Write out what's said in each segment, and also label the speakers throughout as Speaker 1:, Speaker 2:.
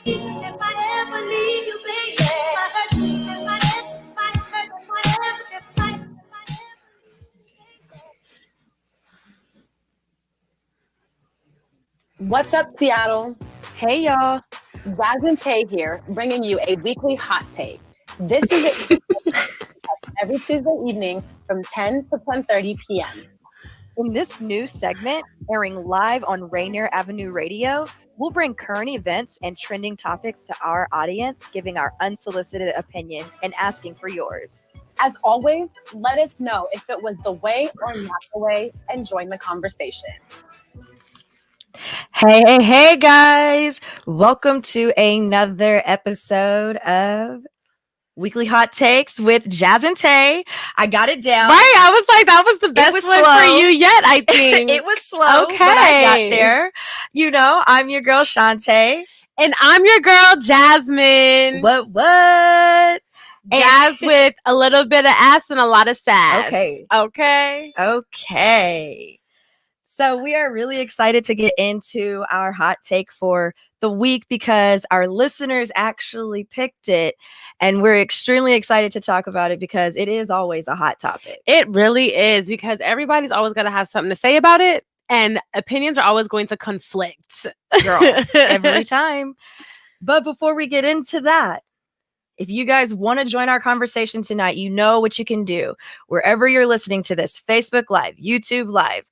Speaker 1: If I ever leave you, baby, I hurt you. If I ever leave
Speaker 2: What's up, Seattle?
Speaker 3: Hey, y'all.
Speaker 2: Jazz and Taé here, bringing you a weekly hot take. This is every Tuesday evening from 10 to 10:30 p.m.
Speaker 3: In this new segment, airing live on Rainier Avenue Radio, we'll bring current events and trending topics to our audience, giving our unsolicited opinion and asking for yours.
Speaker 2: As always, let us know if it was the way or not the way, and join the conversation.
Speaker 3: Hey, guys. Welcome to another episode of Weekly Hot Takes with Jazz and Taé. I got it down.
Speaker 4: Right, I was like, that was the best one
Speaker 3: slow.
Speaker 4: for you yet, I think.
Speaker 3: It was slow, but I got there. You know, I'm your girl, Shantae.
Speaker 4: And I'm your girl, Jasmine.
Speaker 3: What?
Speaker 4: Jazz with a little bit of ass and a lot of sass.
Speaker 3: Okay. So we are really excited to get into our hot take for the week because our listeners actually picked it, and we're extremely excited to talk about it because it is always a hot topic.
Speaker 4: It really is, because everybody's always going to have something to say about it, and opinions are always going to conflict.
Speaker 3: Girl, every time. But before we get into that, if you guys want to join our conversation tonight, you know what you can do. Wherever you're listening to this, Facebook Live, YouTube Live,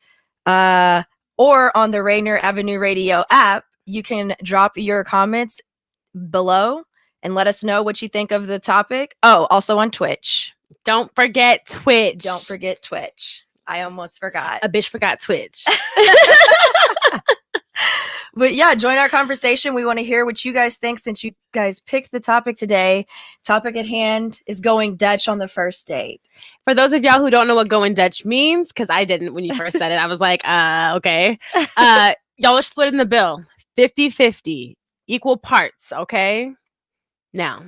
Speaker 3: or on the Rainier Avenue Radio app, you can drop your comments below and let us know what you think of the topic. Oh, also on Twitch.
Speaker 4: Don't forget Twitch.
Speaker 3: I almost forgot.
Speaker 4: A bitch forgot Twitch.
Speaker 3: But yeah, join our conversation. We want to hear what you guys think since you guys picked the topic today. Topic at hand is going Dutch on the first date.
Speaker 4: For those of y'all who don't know what going Dutch means, because I didn't when you first said it, I was like, okay. Y'all are splitting the bill. 50-50. Equal parts, okay? Now,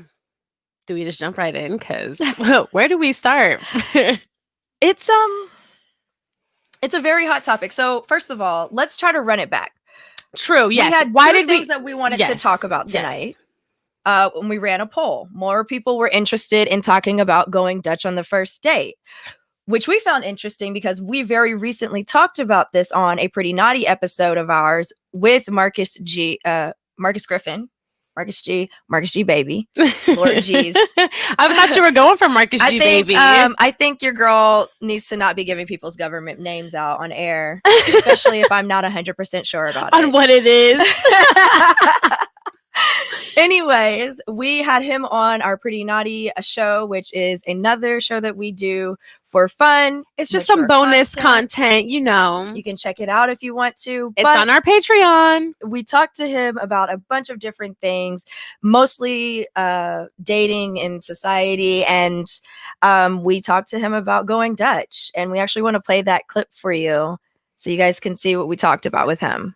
Speaker 4: do we just jump right in? Because where do we start?
Speaker 3: It's a very hot topic. So first of all, let's try to run it back.
Speaker 4: True. Yes.
Speaker 3: We had two things that we wanted to talk about tonight.
Speaker 4: Yes.
Speaker 3: When we ran a poll, more people were interested in talking about going Dutch on the first date, which we found interesting because we very recently talked about this on a Pretty Naughty episode of ours with Marcus G, Marcus G baby, Lord G's.
Speaker 4: I thought you were going for Marcus G baby.
Speaker 3: I think your girl needs to not be giving people's government names out on air, especially if I'm not 100% sure about
Speaker 4: on what it is.
Speaker 3: Anyways, we had him on our Pretty Naughty show, which is another show that we do for fun.
Speaker 4: It's just some bonus content, you know.
Speaker 3: You can check it out if you want to.
Speaker 4: It's on our Patreon.
Speaker 3: We talked to him about a bunch of different things, mostly dating in society. And we talked to him about going Dutch. And we actually want to play that clip for you so you guys can see what we talked about with him.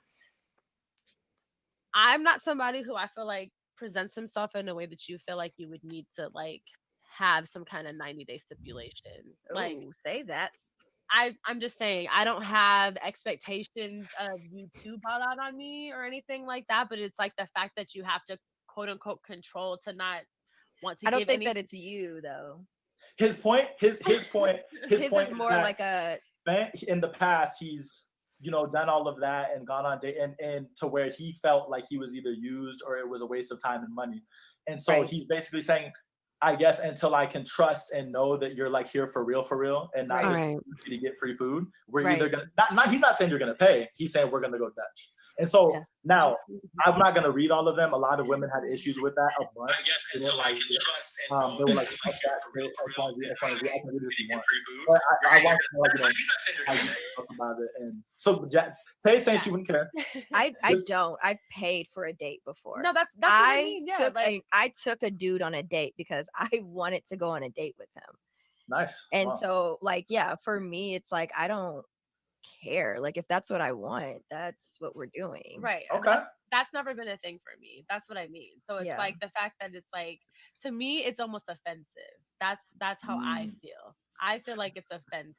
Speaker 4: I'm not somebody who I feel like presents himself in a way that you feel like you would need to like have some kind of 90-day stipulation. Like,
Speaker 3: say that.
Speaker 4: I'm just saying, I don't have expectations of you to ball out on me or anything like that, but it's like the fact that you have to quote unquote control to not want to.
Speaker 3: I don't think that it's you though.
Speaker 5: His point
Speaker 3: is more
Speaker 5: is
Speaker 3: like a.
Speaker 5: In the past, he's done all of that and gone on date and to where he felt like he was either used or it was a waste of time and money. And so he's basically saying, I guess until I can trust and know that you're like here for real and not just to get free food, we're either gonna not he's not saying you're gonna pay, he's saying we're gonna go Dutch. And so now I'm not gonna read all of them. A lot of women had issues with that a bunch. I guess until I can trust and know they were like, fuck that, I can read if you want. But I want to know how you talk about it. And so Tae's saying she wouldn't care.
Speaker 3: I don't. I've paid for a date before.
Speaker 4: No, that's what I mean. Yeah,
Speaker 3: I took a dude on a date because I wanted to go on a date with him.
Speaker 5: Nice.
Speaker 3: And so for me, it's like I don't care. Like if that's what I want, that's what we're doing.
Speaker 4: Right.
Speaker 5: Okay.
Speaker 4: That's never been a thing for me. That's what I mean. So it's like the fact that it's like, to me, it's almost offensive. That's how I feel. I feel like it's offensive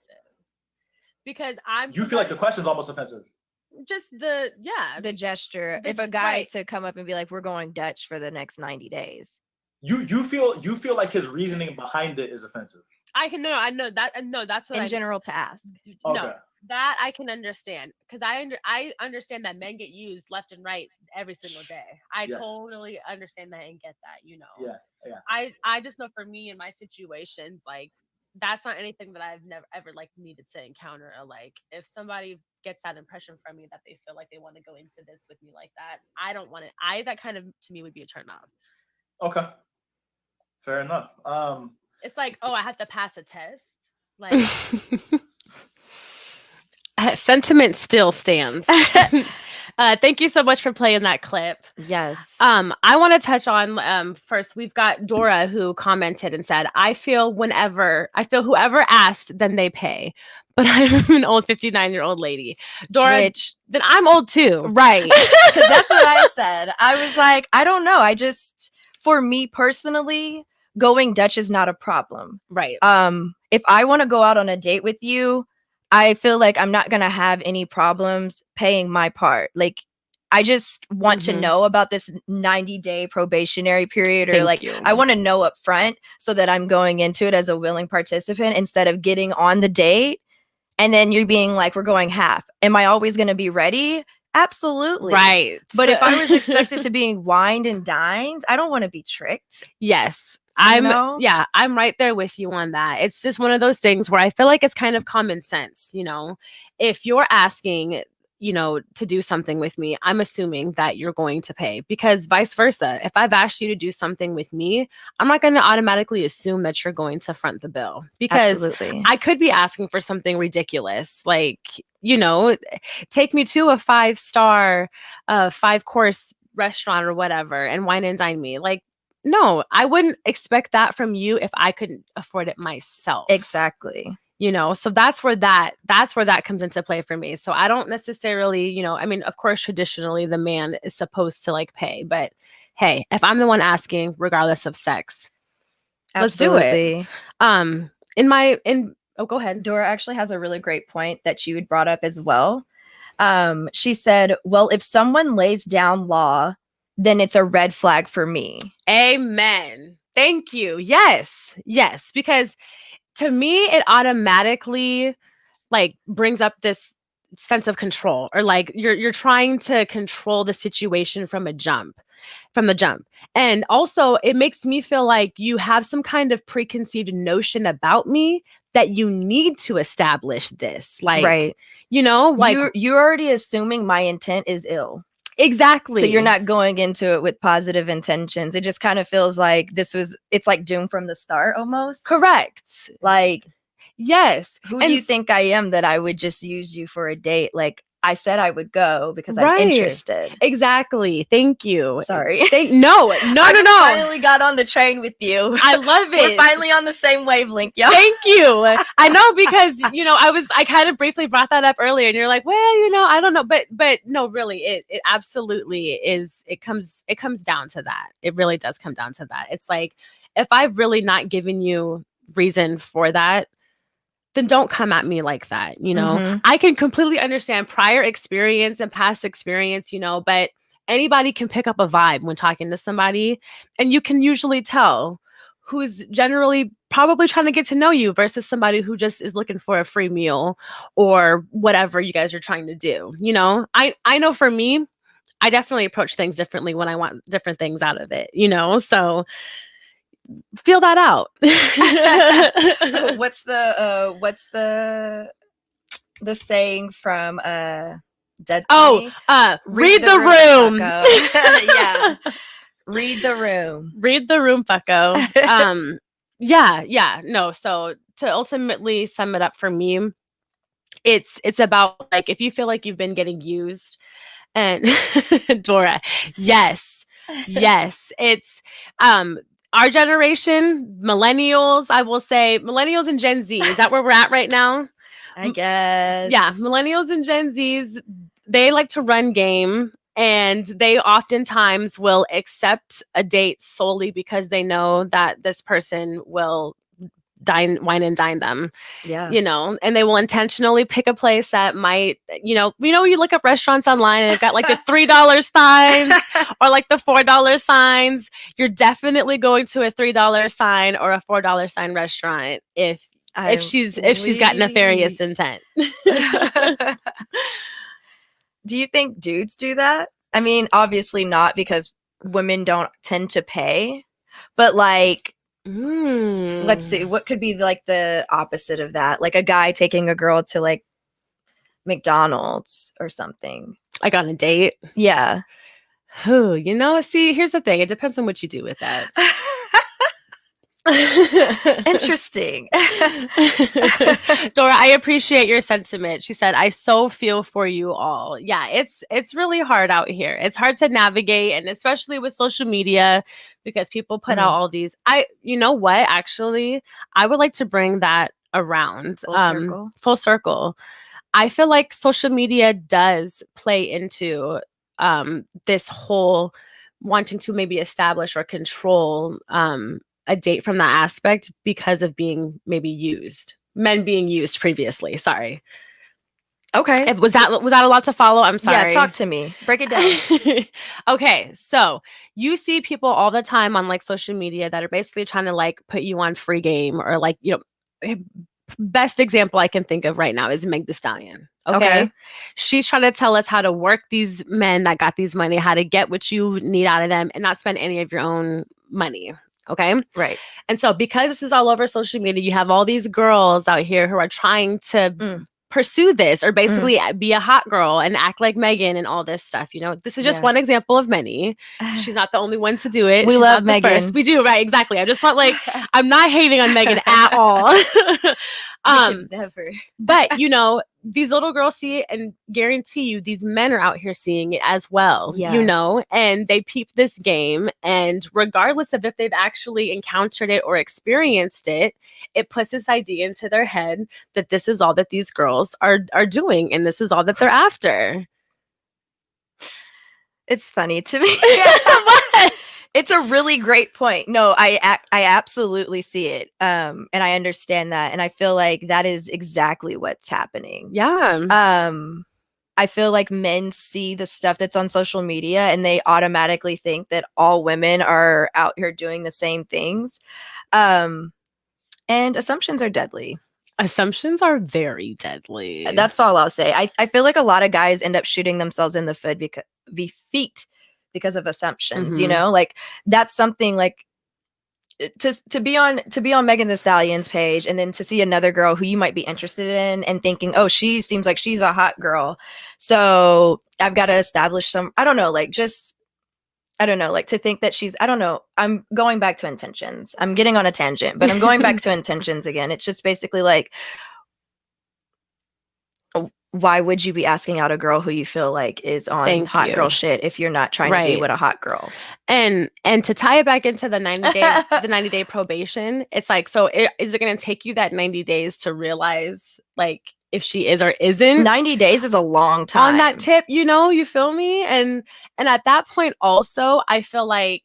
Speaker 4: because
Speaker 5: You feel like the question's almost offensive.
Speaker 4: Just
Speaker 3: the gesture. If a guy to come up and be like, we're going Dutch for the next 90 days.
Speaker 5: You feel like his reasoning behind it is offensive.
Speaker 4: I know that. No, that's what
Speaker 3: in general to ask.
Speaker 5: Okay.
Speaker 4: No, that I can understand, because I understand that men get used left and right every single day. I totally understand that and get that.
Speaker 5: Yeah.
Speaker 4: I just know for me in my situations, like, that's not anything that I've never ever like needed to encounter. Or like, if somebody gets that impression from me that they feel like they want to go into this with me like that, I don't want it. That kind of, to me, would be a turn off.
Speaker 5: Okay. Fair enough.
Speaker 4: It's like, oh, I have to pass a test. Like, sentiment still stands. Thank you so much for playing that clip.
Speaker 3: Yes.
Speaker 4: I want to touch on first. We've got Dora, who commented and said, I feel whoever asked, then they pay. But I'm an old 59-year-old lady. Dora, then I'm old too.
Speaker 3: Right. Because that's what I said. I was like, I don't know. For me personally, going Dutch is not a problem.
Speaker 4: Right.
Speaker 3: If I want to go out on a date with you, I feel like I'm not going to have any problems paying my part. Like, I just want to know about this 90-day probationary period, or I want to know up front so that I'm going into it as a willing participant instead of getting on the date and then you're being like, we're going half. Am I always going to be ready? Absolutely.
Speaker 4: Right.
Speaker 3: But if I was expected to be wined and dined, I don't want to be tricked.
Speaker 4: Yes. I'm right there with you on that. It's just one of those things where I feel like it's kind of common sense. If you're asking, to do something with me, I'm assuming that you're going to pay, because vice versa. If I've asked you to do something with me, I'm not going to automatically assume that you're going to front the bill, because I could be asking for something ridiculous. Like, take me to a 5-star, 5-course restaurant or whatever and wine and dine me. Like, no, I wouldn't expect that from you if I couldn't afford it myself.
Speaker 3: Exactly.
Speaker 4: So that's where that comes into play for me. So I don't necessarily, of course, traditionally the man is supposed to pay, but hey, if I'm the one asking, regardless of sex,
Speaker 3: absolutely.
Speaker 4: Let's do it. Go ahead.
Speaker 3: Dora actually has a really great point that you had brought up as well. She said, well, if someone lays down law, then it's a red flag for me.
Speaker 4: Amen. Thank you. Yes. Because to me, it automatically brings up this sense of control, or you're trying to control the situation from the jump. And also it makes me feel like you have some kind of preconceived notion about me that you need to establish this.
Speaker 3: Right. You're already assuming my intent is ill.
Speaker 4: Exactly.
Speaker 3: So you're not going into it with positive intentions. It just kind of feels like it's like doomed from the start almost.
Speaker 4: Correct. Yes.
Speaker 3: Who do you think I am that I would just use you for a date? I said I would go because I'm interested.
Speaker 4: Exactly. Thank you.
Speaker 3: Sorry.
Speaker 4: No.
Speaker 3: I finally got on the train with you.
Speaker 4: I love it.
Speaker 3: We're finally on the same wavelength, y'all.
Speaker 4: Thank you. I know, because I kind of briefly brought that up earlier, and you're like, well, I don't know, but no, really, it absolutely is. It comes down to that. It really does come down to that. It's like, if I've really not given you reason for that, then don't come at me like that. I can completely understand prior experience and past experience, but anybody can pick up a vibe when talking to somebody, and you can usually tell who's generally probably trying to get to know you versus somebody who just is looking for a free meal or whatever you guys are trying to do. I know for me, I definitely approach things differently when I want different things out of it, so feel that out.
Speaker 3: What's the saying from Dead?
Speaker 4: Read the room.
Speaker 3: Yeah. Read the room.
Speaker 4: Read the room, fucko. Yeah. No, so to ultimately sum it up for me, it's about if you feel like you've been getting used, and Dora, yes, it's our generation, millennials, I will say millennials and Gen Z. Is that where we're at right now?
Speaker 3: I guess.
Speaker 4: Yeah. Millennials and Gen Zs, they like to run game, and they oftentimes will accept a date solely because they know that this person will wine and dine them.
Speaker 3: Yeah.
Speaker 4: You know, and they will intentionally pick a place that might, you look up restaurants online and they've got like the $3 signs or like the $4 signs. You're definitely going to a $3 sign or a $4 sign restaurant if she's got nefarious intent.
Speaker 3: Do you think dudes do that? I mean, obviously not, because women don't tend to pay, but like, let's see, what could be like the opposite of that? Like a guy taking a girl to like McDonald's or something.
Speaker 4: Like on a date?
Speaker 3: Yeah.
Speaker 4: See, here's the thing. It depends on what you do with that.
Speaker 3: Interesting.
Speaker 4: Dora, I appreciate your sentiment. She said, I so feel for you all. Yeah, it's really hard out here. It's hard to navigate, and especially with social media, because people put out all these. You know what? Actually, I would like to bring that around. Full circle. I feel like social media does play into this whole wanting to maybe establish or control a date from that aspect because of being maybe used, men being used previously. Sorry.
Speaker 3: Okay.
Speaker 4: Was that a lot to follow? I'm sorry.
Speaker 3: Yeah, talk to me. Break it down.
Speaker 4: Okay. So you see people all the time on like social media that are basically trying to like put you on free game, or like, best example I can think of right now is Meg Thee Stallion. Okay. She's trying to tell us how to work these men that got these money, how to get what you need out of them and not spend any of your own money. Okay.
Speaker 3: Right.
Speaker 4: And so because this is all over social media, you have all these girls out here who are trying to pursue this, or basically be a hot girl and act like Megan and all this stuff. This is just one example of many. She's not the only one to do it.
Speaker 3: We love Megan.
Speaker 4: First. We do. Right. Exactly. I just want I'm not hating on Megan at all.
Speaker 3: Never.
Speaker 4: But these little girls see it, and guarantee you these men are out here seeing it as well.
Speaker 3: Yeah.
Speaker 4: And they peep this game, and regardless of if they've actually encountered it or experienced it, it puts this idea into their head that this is all that these girls are doing, and this is all that they're after.
Speaker 3: It's funny to me. It's a really great point. No, I absolutely see it. And I understand that. And I feel like that is exactly what's happening.
Speaker 4: Yeah.
Speaker 3: I feel like men see the stuff that's on social media and they automatically think that all women are out here doing the same things. And assumptions are deadly.
Speaker 4: Assumptions are very deadly.
Speaker 3: That's all I'll say. I feel like a lot of guys end up shooting themselves in the feet because of assumptions, like that's something like to be on Megan Thee Stallion's page, and then to see another girl who you might be interested in and thinking, oh, she seems like she's a hot girl, so I've got to establish some, to think that she's, I'm going back to intentions. I'm getting on a tangent, but I'm going back to intentions again. It's just basically like, why would you be asking out a girl who you feel like is on hot girl shit if you're not trying to be with a hot girl?
Speaker 4: And to tie it back into the 90-day probation, it's like, so is it going to take you that 90 days to realize like if she is or isn't?
Speaker 3: 90 days is a long time.
Speaker 4: On that tip, you feel me? And at that point also, I feel like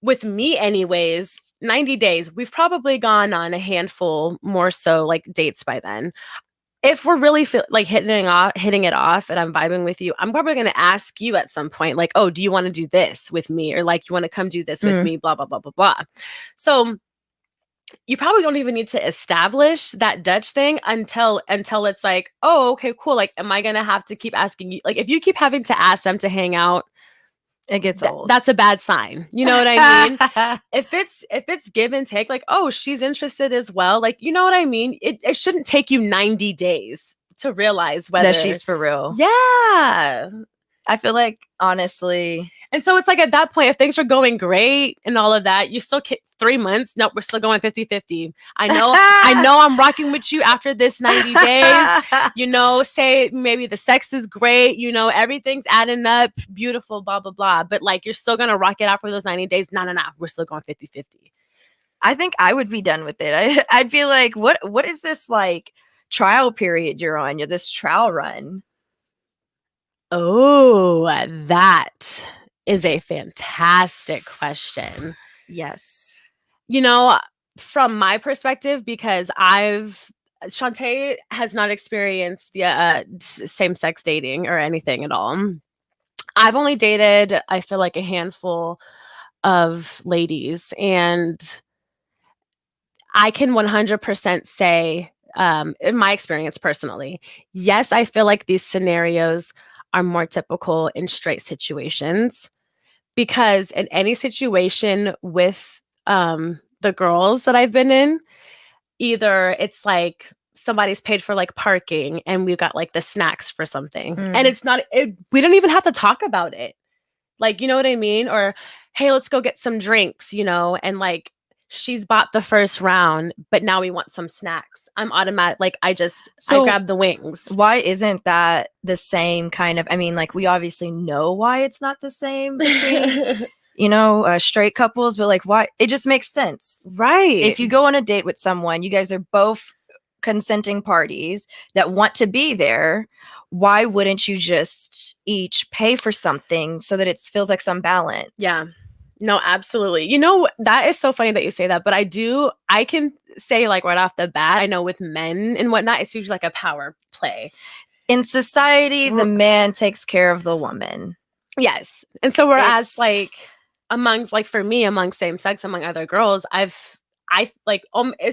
Speaker 4: with me anyways, 90 days, we've probably gone on a handful more so like dates by then. If we're really like hitting it off and I'm vibing with you, I'm probably going to ask you at some point, like, oh, do you want to do this with me? Or like, you want to come do this with me, blah, blah, blah, blah, blah. So you probably don't even need to establish that Dutch thing until it's like, oh, okay, cool. Like, am I going to have to keep asking you? Like, if you keep having to ask them to hang out,
Speaker 3: it gets old.
Speaker 4: That's a bad sign. You know what I mean? If it's give and take, like, oh, she's interested as well. Like, you know what I mean? It shouldn't take you 90 days to realize whether
Speaker 3: that she's for real.
Speaker 4: Yeah.
Speaker 3: I feel like, honestly.
Speaker 4: And so it's like at that point, if things are going great and all of that, you still 3 months. No, we're still going 50-50. I know I'm rocking with you after this 90 days. Say maybe the sex is great. Everything's adding up. Beautiful, blah, blah, blah. But like, you're still going to rock it out for those 90 days. No. We're still going 50-50.
Speaker 3: I think I would be done with it. I'd be like, what is this like trial period you're on? You're this trial run.
Speaker 4: Oh, that is a fantastic question.
Speaker 3: Yes.
Speaker 4: from my perspective, because Shantae has not experienced same-sex dating or anything at all. I've only dated, I feel like, a handful of ladies, and I can 100% say, in my experience personally, yes, I feel like these scenarios are more typical in straight situations, because in any situation with the girls that I've been in, either it's like somebody's paid for like parking and we've got like the snacks for something, and it's not, we don't even have to talk about it. Like, you know what I mean? Or, hey, let's go get some drinks, and like, she's bought the first round, but now we want some snacks. I'm automatic. Like, I grab the wings.
Speaker 3: Why isn't that the same kind of, I mean, like, we obviously know why it's not the same between, straight couples, but like, why? It just makes sense.
Speaker 4: Right.
Speaker 3: If you go on a date with someone, you guys are both consenting parties that want to be there. Why wouldn't you just each pay for something so that it feels like some balance?
Speaker 4: Yeah. No, absolutely. That is so funny that you say that, but I can say, like, right off the bat, I know with men and whatnot, it's usually like a power play.
Speaker 3: In society, the man takes care of the woman.
Speaker 4: Yes. And so whereas for me, among same sex, among other girls,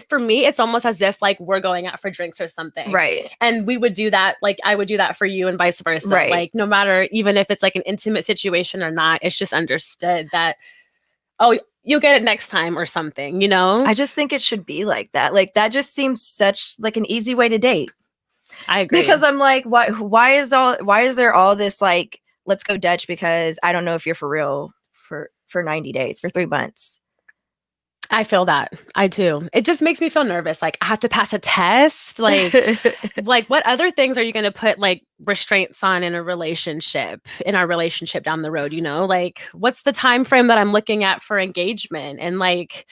Speaker 4: for me, it's almost as if like we're going out for drinks or something.
Speaker 3: Right.
Speaker 4: And we would do that. Like, I would do that for you and vice versa.
Speaker 3: Right.
Speaker 4: Like, no matter, even if it's like an intimate situation or not, it's just understood that, oh, you'll get it next time or something,
Speaker 3: I just think it should be like that. Like, that just seems such like an easy way to date.
Speaker 4: I agree.
Speaker 3: Because I'm like, why is there all this like, let's go Dutch because I don't know if you're for real for 90 days, for 3 months.
Speaker 4: I feel that. I do. It just makes me feel nervous. Like, I have to pass a test. Like, like, what other things are you going to put like restraints on in our relationship down the road? Like, what's the time frame that I'm looking at for engagement? And like,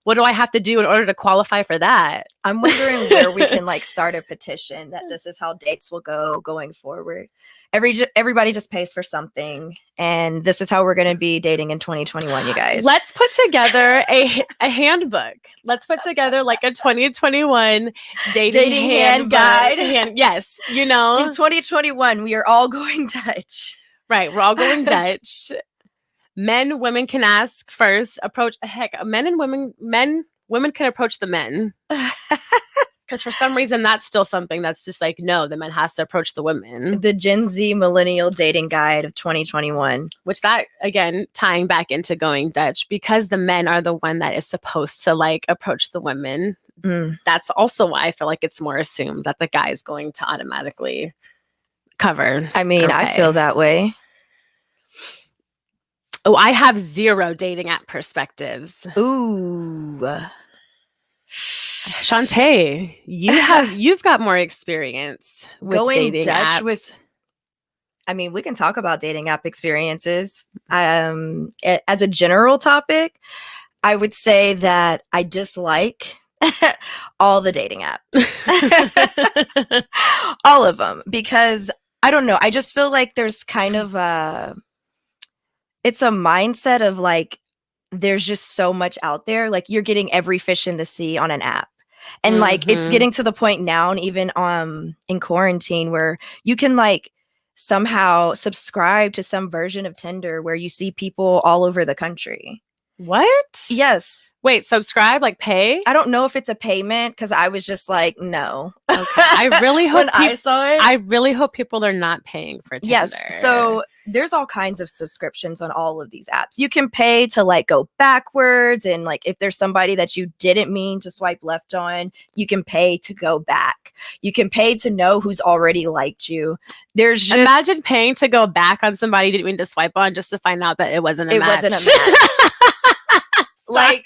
Speaker 4: what do I have to do in order to qualify for that?
Speaker 3: I'm wondering where we can like start a petition that this is how dates will go going forward. Everybody just pays for something, and this is how we're going to be dating in 2021, you guys.
Speaker 4: Let's put together a handbook. Let's put together like a 2021 dating hand guide. Yes,
Speaker 3: In 2021, we are all going Dutch.
Speaker 4: Right, we're all going Dutch. Women can ask first. Women can approach the men. Because for some reason, that's still something that's just like, no, the man has to approach the women.
Speaker 3: The Gen Z millennial dating guide of 2021.
Speaker 4: Which that, again, tying back into going Dutch, because the men are the one that is supposed to like approach the women. That's also why I feel like it's more assumed that the guy is going to automatically cover.
Speaker 3: I mean, I feel that way.
Speaker 4: Oh, I have 0 dating app perspectives.
Speaker 3: Ooh.
Speaker 4: Shantae, you've got more experience with
Speaker 3: going
Speaker 4: dating
Speaker 3: Dutch
Speaker 4: apps.
Speaker 3: I mean, we can talk about dating app experiences. As a general topic, I would say that I dislike all the dating apps. All of them, because I don't know. I just feel like there's kind of it's a mindset of like, there's just so much out there. Like, you're getting every fish in the sea on an app. And like, it's getting to the point now, and even in quarantine, where you can like somehow subscribe to some version of Tinder where you see people all over the country.
Speaker 4: What?
Speaker 3: Yes.
Speaker 4: Wait, subscribe, like pay?
Speaker 3: I don't know if it's a payment, because I was just like, no.
Speaker 4: Okay. I really hope
Speaker 3: I saw it.
Speaker 4: I really hope people are not paying for Tinder.
Speaker 3: Yes. So there's all kinds of subscriptions on all of these apps. You can pay to like go backwards, and like if there's somebody that you didn't mean to swipe left on, you can pay to go back. You can pay to know who's already liked you. There's just,
Speaker 4: imagine paying to go back on somebody you didn't mean to swipe on just to find out that it wasn't a match.
Speaker 3: Like,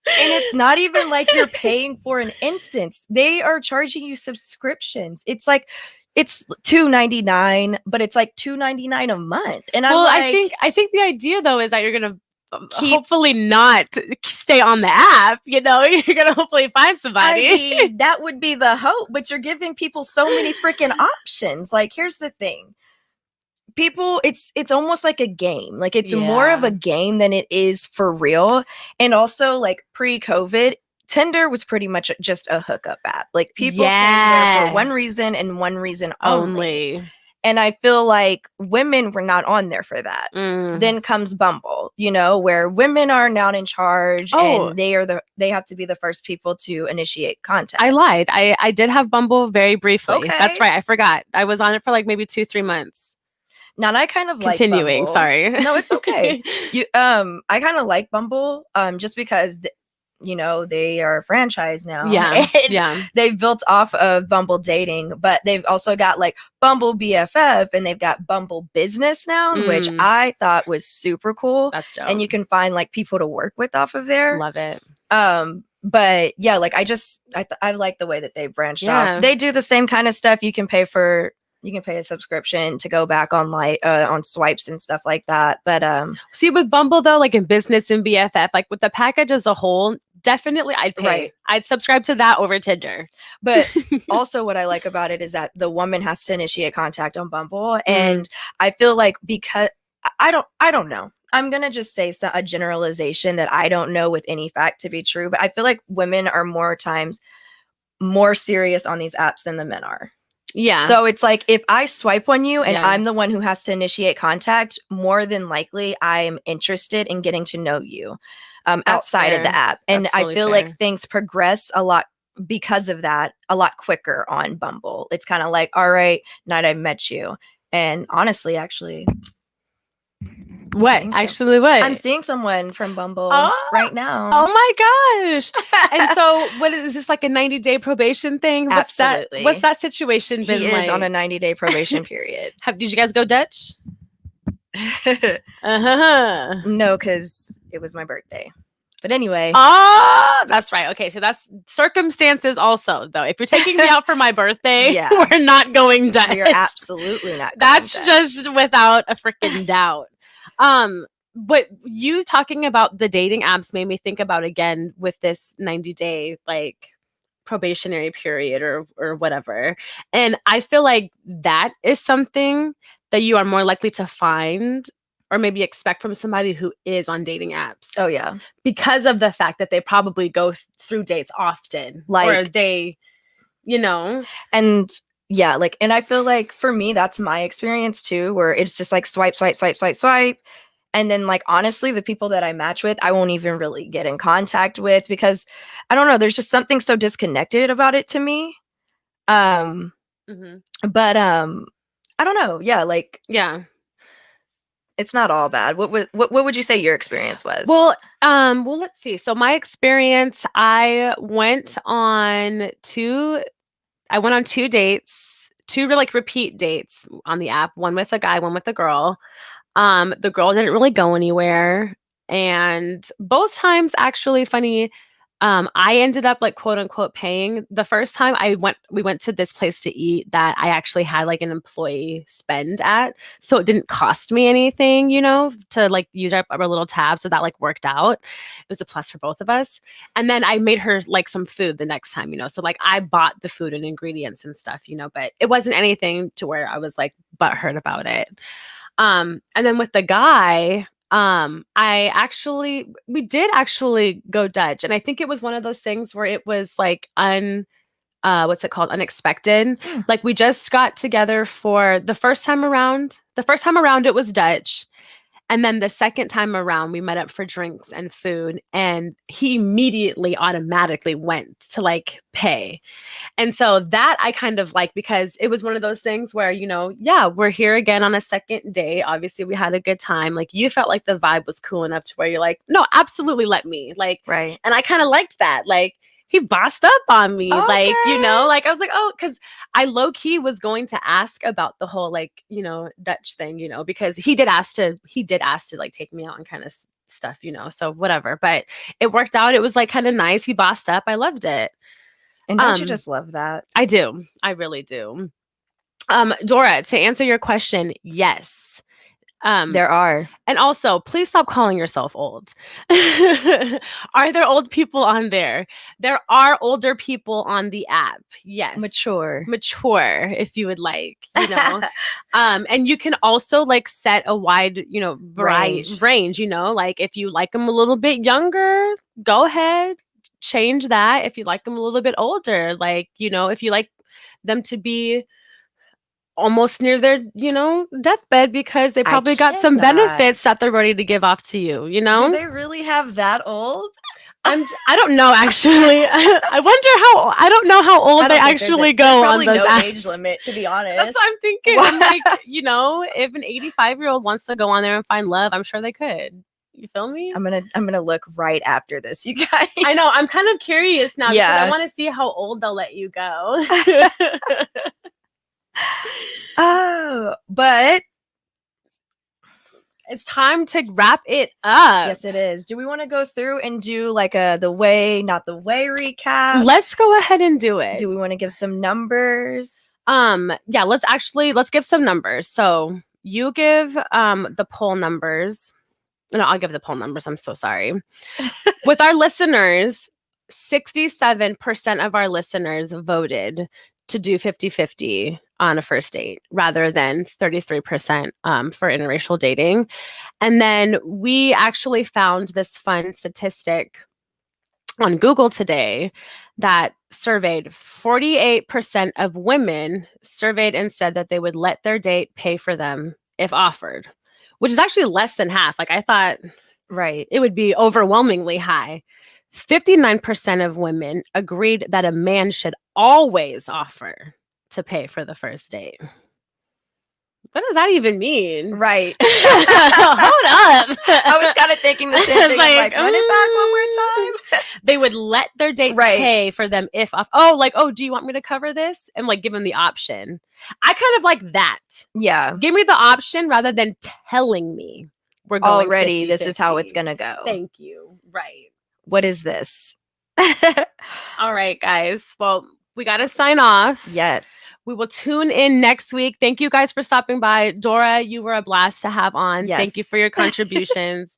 Speaker 3: and it's not even like you're paying for an instance. They are charging you subscriptions. It's like, it's $2.99, but it's like $2.99 a month. And I'm like,
Speaker 4: I think the idea though is that you're gonna hopefully not stay on the app. You're gonna hopefully find somebody.
Speaker 3: I mean, that would be the hope, but you're giving people so many freaking options. Like, here's the thing. People, it's almost like a game. Like, it's more of a game than it is for real. And also, like, pre-COVID, Tinder was pretty much just a hookup app. Like people came there
Speaker 4: Yeah.
Speaker 3: for one reason and one reason only.
Speaker 4: Only.
Speaker 3: And I feel like women were not on there for that.
Speaker 4: Mm.
Speaker 3: Then comes Bumble, you know, where women are now in charge
Speaker 4: Oh.
Speaker 3: and they have to be the first people to initiate contact.
Speaker 4: I lied. I did have Bumble very briefly.
Speaker 3: Okay.
Speaker 4: That's right. I forgot. I was on it for like maybe 2-3 months.
Speaker 3: Now, and I kind of like
Speaker 4: Continuing.
Speaker 3: Bumble.
Speaker 4: Sorry.
Speaker 3: No, it's okay. I kind of like Bumble just because you know, they are a franchise now.
Speaker 4: Yeah.
Speaker 3: And
Speaker 4: Yeah.
Speaker 3: they've built off of Bumble dating, but they've also got like Bumble BFF and they've got Bumble Business now, which I thought was super cool.
Speaker 4: That's dope.
Speaker 3: And you can find like people to work with off of there.
Speaker 4: Love it.
Speaker 3: But yeah, like I like the way that they branched
Speaker 4: Yeah.
Speaker 3: off. They do the same kind of stuff. You can pay a subscription to go back on swipes and stuff like that. But
Speaker 4: See, with Bumble though, like in business and BFF, like with the package as a whole, definitely I'd pay.
Speaker 3: Right.
Speaker 4: I'd subscribe to that over Tinder.
Speaker 3: But also what I like about it is that the woman has to initiate contact on Bumble. And I feel like because I don't know. I'm going to just say a generalization that I don't know with any fact to be true. But I feel like women are more times more serious on these apps than the men are.
Speaker 4: Yeah.
Speaker 3: So it's like if I swipe on you and
Speaker 4: Yeah.
Speaker 3: I'm the one who has to initiate contact, more than likely I'm interested in getting to know you outside of
Speaker 4: fair.
Speaker 3: the app. And
Speaker 4: That's
Speaker 3: I
Speaker 4: really
Speaker 3: feel
Speaker 4: fair.
Speaker 3: like things progress a lot because of that, a lot quicker on Bumble. It's kind of like, all right, night I met you. And honestly, actually,
Speaker 4: What?
Speaker 3: saying so.
Speaker 4: Actually, what?
Speaker 3: I'm seeing someone from Bumble
Speaker 4: Oh.
Speaker 3: right now.
Speaker 4: Oh my gosh. And so what is this, like a 90-day probation thing?
Speaker 3: Absolutely.
Speaker 4: What's that situation been
Speaker 3: He
Speaker 4: like?
Speaker 3: is on a 90-day probation period.
Speaker 4: Did you guys go Dutch? Uh-huh.
Speaker 3: No, because it was my birthday. But anyway.
Speaker 4: Oh, that's right. Okay, so that's circumstances also, though. If you're taking me out for my birthday,
Speaker 3: Yeah.
Speaker 4: we're not going Dutch.
Speaker 3: You're absolutely not.
Speaker 4: That's
Speaker 3: going
Speaker 4: just without a freaking doubt. But you talking about the dating apps made me think about again with this 90-day like probationary period or whatever. And I feel like that is something that you are more likely to find or maybe expect from somebody who is on dating apps.
Speaker 3: Oh yeah.
Speaker 4: Because of the fact that they probably go through dates often.
Speaker 3: Like-
Speaker 4: or they, you know.
Speaker 3: And yeah, like, and I feel like for me, that's my experience too, where it's just like swipe, swipe, swipe, swipe, swipe. And then like, honestly, the people that I match with, I won't even really get in contact with because I don't know, there's just something so disconnected about it to me.
Speaker 4: Mhm.
Speaker 3: But I don't know. Yeah, like
Speaker 4: Yeah.
Speaker 3: it's not all bad. What would you say your experience was?
Speaker 4: Well, let's see. So my experience, I went on two dates, two like repeat dates on the app, one with a guy, one with a girl. The girl didn't really go anywhere. And both times actually funny, I ended up like quote unquote paying. The first time we went to this place to eat that I actually had like an employee spend at. So it didn't cost me anything, you know, to like use our little tab. So that like worked out. It was a plus for both of us. And then I made her like some food the next time, you know. So like I bought the food and ingredients and stuff, you know, but it wasn't anything to where I was like butthurt about it. And then with the guy, we did actually go Dutch. And I think it was one of those things where it was like what's it called? Unexpected. Like we just got together for the first time around. The first time around it was Dutch. And then the second time around, we met up for drinks and food, and he immediately automatically went to like pay. And so that I kind of like, because it was one of those things where, you know, yeah, we're here again on a second day. Obviously we had a good time. Like you felt like the vibe was cool enough to where you're like, no, absolutely let me like,
Speaker 3: right.
Speaker 4: And I kind of liked that. Like he bossed up on me.
Speaker 3: Okay.
Speaker 4: Like, you know, like I was like, oh, because I low key was going to ask about the whole like, you know, Dutch thing, you know, because he did ask to like take me out and kind of stuff, you know, so whatever. But it worked out. It was like kind of nice. He bossed up. I loved it.
Speaker 3: And don't you just love that?
Speaker 4: I do. I really do. Dora, to answer your question, yes.
Speaker 3: There are.
Speaker 4: And also, please stop calling yourself old. Are there old people on there? There are older people on the app. Yes.
Speaker 3: Mature,
Speaker 4: if you would like, you know. And you can also like set a wide, you know, range, you know, like if you like them a little bit younger, go ahead. change that if you like them a little bit older. Like, you know, if you like them to be almost near their, you know, deathbed because they probably got some benefits that they're ready to give off to you, you know?
Speaker 3: Do they really have that old?
Speaker 4: I don't know, actually. I don't know how old they actually go on those apps.
Speaker 3: Age limit, to be honest.
Speaker 4: That's what I'm thinking. I'm like, you know, if an 85-year-old wants to go on there and find love, I'm sure they could. You feel me?
Speaker 3: I'm gonna look right after this, you guys.
Speaker 4: I know. I'm kind of curious now because I want to see how old they'll let you go.
Speaker 3: Oh, but
Speaker 4: it's time to wrap it up.
Speaker 3: Yes, it is. Do we want to go through and do like a the way, not the way recap?
Speaker 4: Let's go ahead and do it.
Speaker 3: Do we want to give some numbers?
Speaker 4: Yeah, let's give some numbers. So you give the poll numbers. No, I'll give the poll numbers. I'm so sorry. With our listeners, 67% of our listeners voted to do 50-50 on a first date rather than 33% for interracial dating. And then we actually found this fun statistic on Google today that surveyed 48% of women surveyed and said that they would let their date pay for them if offered, which is actually less than half. Like I thought it would be overwhelmingly high. 59% of women agreed that a man should always offer to pay for the first date. What does that even mean?
Speaker 3: Right.
Speaker 4: Hold up.
Speaker 3: I was kind of thinking the same thing. Like, run it back one more time.
Speaker 4: They would let their date pay for them if off. Oh, like, oh, do you want me to cover this? And like give them the option. I kind of like that.
Speaker 3: Yeah.
Speaker 4: Give me the option rather than telling me we're going
Speaker 3: already
Speaker 4: 50-50.
Speaker 3: This is how it's gonna go.
Speaker 4: Thank you. Right.
Speaker 3: What is this?
Speaker 4: All right, guys. Well, we got to sign off.
Speaker 3: Yes.
Speaker 4: We will tune in next week. Thank you guys for stopping by. Dora, you were a blast to have on.
Speaker 3: Yes.
Speaker 4: Thank you for your contributions.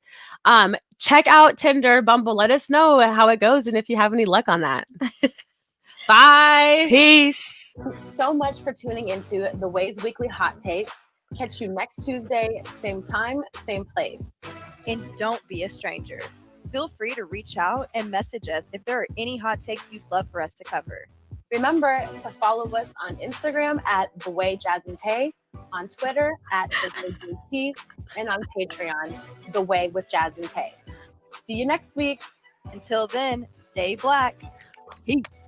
Speaker 4: Check out Tinder, Bumble. Let us know how it goes and if you have any luck on that. Bye.
Speaker 3: Peace.
Speaker 2: Thanks so much for tuning into The Way's Weekly Hot Take. Catch you next Tuesday, same time, same place.
Speaker 6: And don't be a stranger. Feel free to reach out and message us if there are any hot takes you'd love for us to cover.
Speaker 2: Remember to follow us on Instagram at The Way Jazz and Taé, on Twitter at The Way, and on Patreon, The Way with Jazz and Taé. See you next week.
Speaker 6: Until then, stay black. Peace.